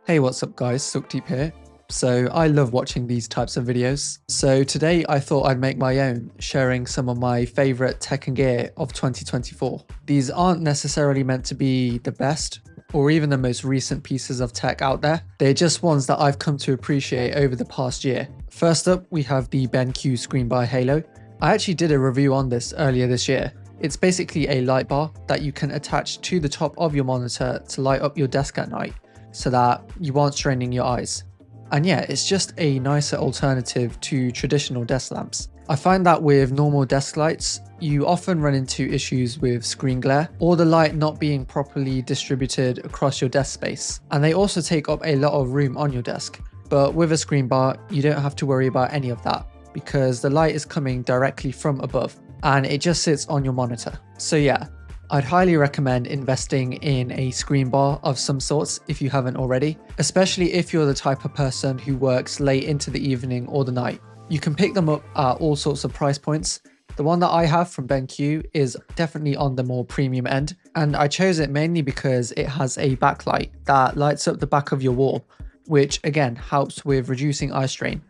Hey, what's up guys, Sukhdeep here. So I love watching these types of videos. So today I thought I'd make my own, sharing some of my favorite tech and gear of 2024. These aren't necessarily meant to be the best or even the most recent pieces of tech out there. They're just ones that I've come to appreciate over the past year. First up, we have the BenQ Screenbar Halo. I actually did a review on this earlier this year. It's basically a light bar that you can attach to the top of your monitor to light up your desk at night, so that you aren't straining your eyes. And yeah, it's just a nicer alternative to traditional desk lamps. I find that with normal desk lights, you often run into issues with screen glare or the light not being properly distributed across your desk space. And they also take up a lot of room on your desk. But with a screen bar, you don't have to worry about any of that because the light is coming directly from above and it just sits on your monitor. So yeah, I'd highly recommend investing in a screen bar of some sorts if you haven't already, especially if you're the type of person who works late into the evening or the night. You can pick them up at all sorts of price points. The one that I have from BenQ is definitely on the more premium end, and I chose it mainly because it has a backlight that lights up the back of your wall, which again helps with reducing eye strain,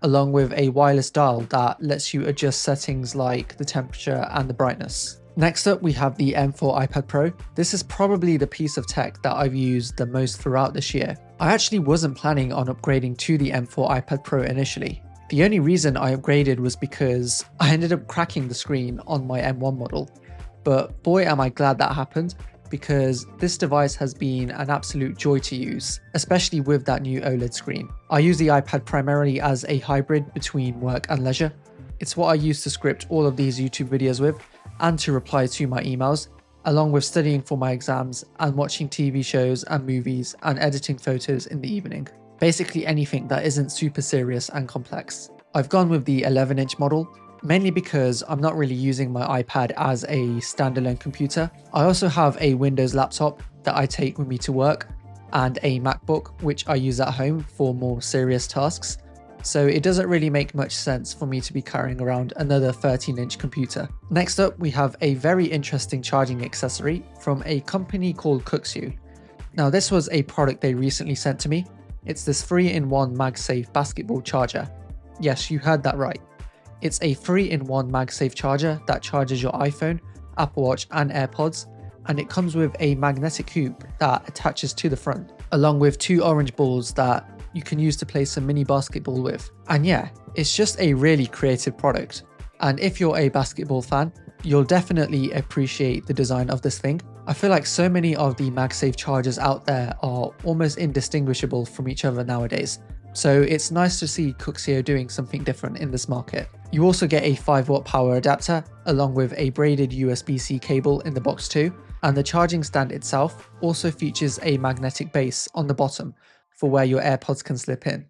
along with a wireless dial that lets you adjust settings like the temperature and the brightness. Next up, we have the M4 iPad Pro. This is probably the piece of tech that I've used the most throughout this year. I actually wasn't planning on upgrading to the M4 iPad Pro initially. The only reason I upgraded was because I ended up cracking the screen on my M1 model. But boy am I glad that happened, because this device has been an absolute joy to use, especially with that new OLED screen. I use the iPad primarily as a hybrid between work and leisure. It's what I use to script all of these YouTube videos with, and to reply to my emails, along with studying for my exams and watching TV shows and movies and editing photos in the evening. Basically anything that isn't super serious and complex. I've gone with the 11-inch model, mainly because I'm not really using my iPad as a standalone computer. I also have a Windows laptop that I take with me to work, and a MacBook which I use at home for more serious tasks. So it doesn't really make much sense for me to be carrying around another 13-inch computer. Next up, we have a very interesting charging accessory from a company called Cooksu. Now this was a product they recently sent to me. It's this 3-in-1 MagSafe basketball charger. Yes, you heard that right. It's a 3-in-1 MagSafe charger that charges your iPhone, Apple Watch and AirPods, and it comes with a magnetic hoop that attaches to the front, along with 2 orange balls that you can use to play some mini basketball with. And yeah, it's just a really creative product. And if you're a basketball fan, you'll definitely appreciate the design of this thing. I feel like so many of the MagSafe chargers out there are almost indistinguishable from each other nowadays. So it's nice to see Cooksu doing something different in this market. You also get a 5-watt power adapter, along with a braided USB-C cable in the box too. And the charging stand itself also features a magnetic base on the bottom for where your AirPods can slip in.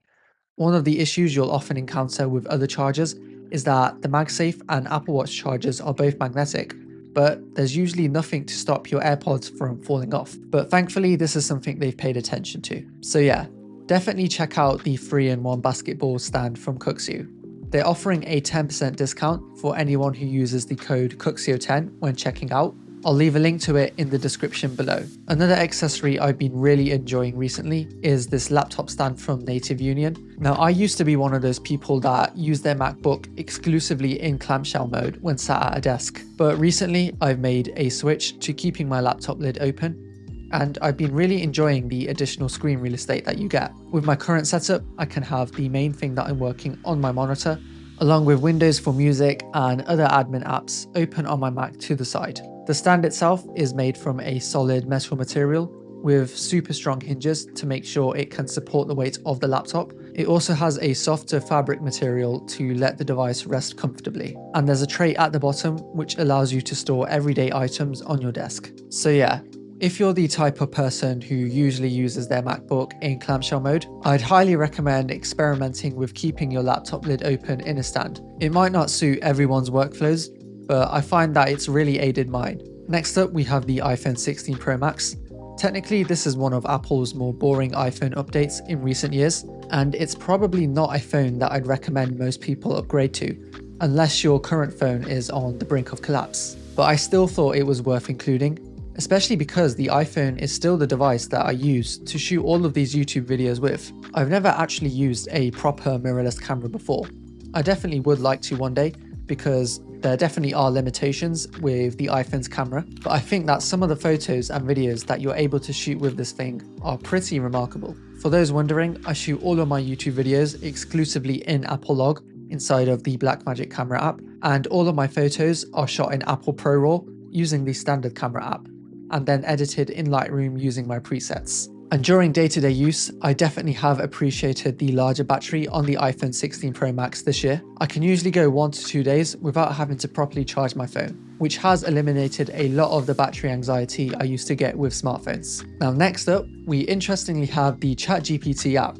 One of the issues you'll often encounter with other chargers is that the MagSafe and Apple Watch chargers are both magnetic, but there's usually nothing to stop your AirPods from falling off. But thankfully, this is something they've paid attention to. So yeah, definitely check out the 3-in-1 basketball stand from Cooksu. They're offering a 10% discount for anyone who uses the code COOKSIO10 when checking out. I'll leave a link to it in the description below. Another accessory I've been really enjoying recently is this laptop stand from Native Union. Now, I used to be one of those people that use their MacBook exclusively in clamshell mode when sat at a desk, but recently I've made a switch to keeping my laptop lid open, and I've been really enjoying the additional screen real estate that you get. With my current setup, I can have the main thing that I'm working on my monitor, along with Windows for music and other admin apps open on my Mac to the side. The stand itself is made from a solid metal material with super strong hinges to make sure it can support the weight of the laptop. It also has a softer fabric material to let the device rest comfortably. And there's a tray at the bottom which allows you to store everyday items on your desk. So yeah, if you're the type of person who usually uses their MacBook in clamshell mode, I'd highly recommend experimenting with keeping your laptop lid open in a stand. It might not suit everyone's workflows, but I find that it's really aided mine. Next up, we have the iPhone 16 Pro Max. Technically, this is one of Apple's more boring iPhone updates in recent years, and it's probably not a phone that I'd recommend most people upgrade to, unless your current phone is on the brink of collapse. But I still thought it was worth including, especially because the iPhone is still the device that I use to shoot all of these YouTube videos with. I've never actually used a proper mirrorless camera before. I definitely would like to one day, because there definitely are limitations with the iPhone's camera, but I think that some of the photos and videos that you're able to shoot with this thing are pretty remarkable. For those wondering, I shoot all of my YouTube videos exclusively in Apple Log inside of the Blackmagic camera app, and all of my photos are shot in Apple ProRAW using the standard camera app, and then edited in Lightroom using my presets. And during day-to-day use, I definitely have appreciated the larger battery on the iPhone 16 Pro Max this year. I can usually go 1 to 2 days without having to properly charge my phone, which has eliminated a lot of the battery anxiety I used to get with smartphones. Now next up, we interestingly have the ChatGPT app.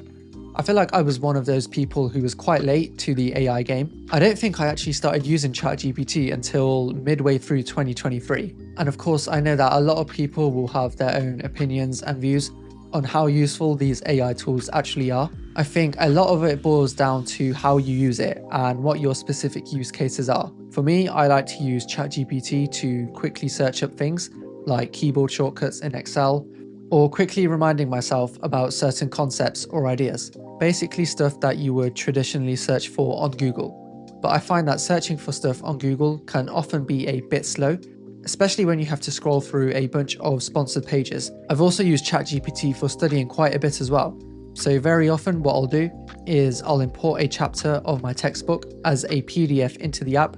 I feel like I was one of those people who was quite late to the AI game. I don't think I actually started using ChatGPT until midway through 2023. And of course, I know that a lot of people will have their own opinions and views on how useful these AI tools actually are. I think a lot of it boils down to how you use it and what your specific use cases are. For me, I like to use ChatGPT to quickly search up things like keyboard shortcuts in Excel, or quickly reminding myself about certain concepts or ideas. Basically stuff that you would traditionally search for on Google. But I find that searching for stuff on Google can often be a bit slow, especially when you have to scroll through a bunch of sponsored pages. I've also used ChatGPT for studying quite a bit as well. So very often what I'll do is I'll import a chapter of my textbook as a PDF into the app,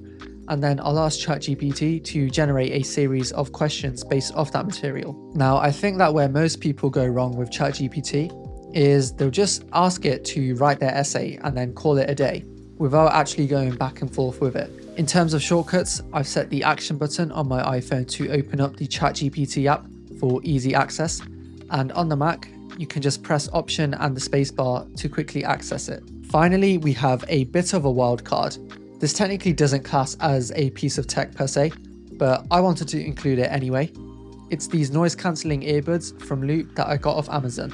and then I'll ask ChatGPT to generate a series of questions based off that material. Now, I think that where most people go wrong with ChatGPT is they'll just ask it to write their essay and then call it a day, without actually going back and forth with it. In terms of shortcuts, I've set the action button on my iPhone to open up the ChatGPT app for easy access, and on the Mac, you can just press Option and the spacebar to quickly access it. Finally, we have a bit of a wild card. This technically doesn't class as a piece of tech per se, but I wanted to include it anyway. It's these noise cancelling earbuds from Loop that I got off Amazon.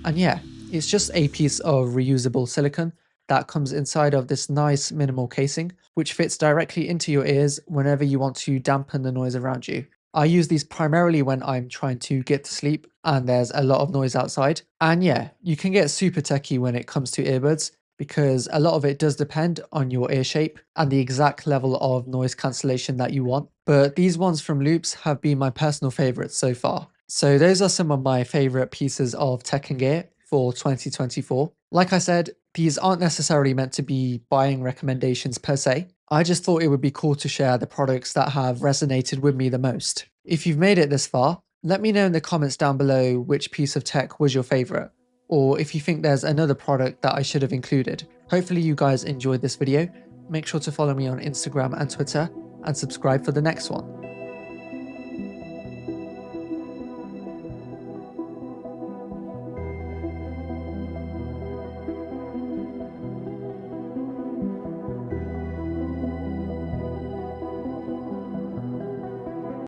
And yeah, it's just a piece of reusable silicone that comes inside of this nice minimal casing, which fits directly into your ears whenever you want to dampen the noise around you. I use these primarily when I'm trying to get to sleep and there's a lot of noise outside. And yeah, you can get super techie when it comes to earbuds, because a lot of it does depend on your ear shape and the exact level of noise cancellation that you want. But these ones from Loops have been my personal favorites so far. So those are some of my favorite pieces of tech and gear for 2024. Like I said, these aren't necessarily meant to be buying recommendations per se. I just thought it would be cool to share the products that have resonated with me the most. If you've made it this far, let me know in the comments down below which piece of tech was your favorite, or if you think there's another product that I should have included. Hopefully you guys enjoyed this video. Make sure to follow me on Instagram and Twitter, and subscribe for the next one.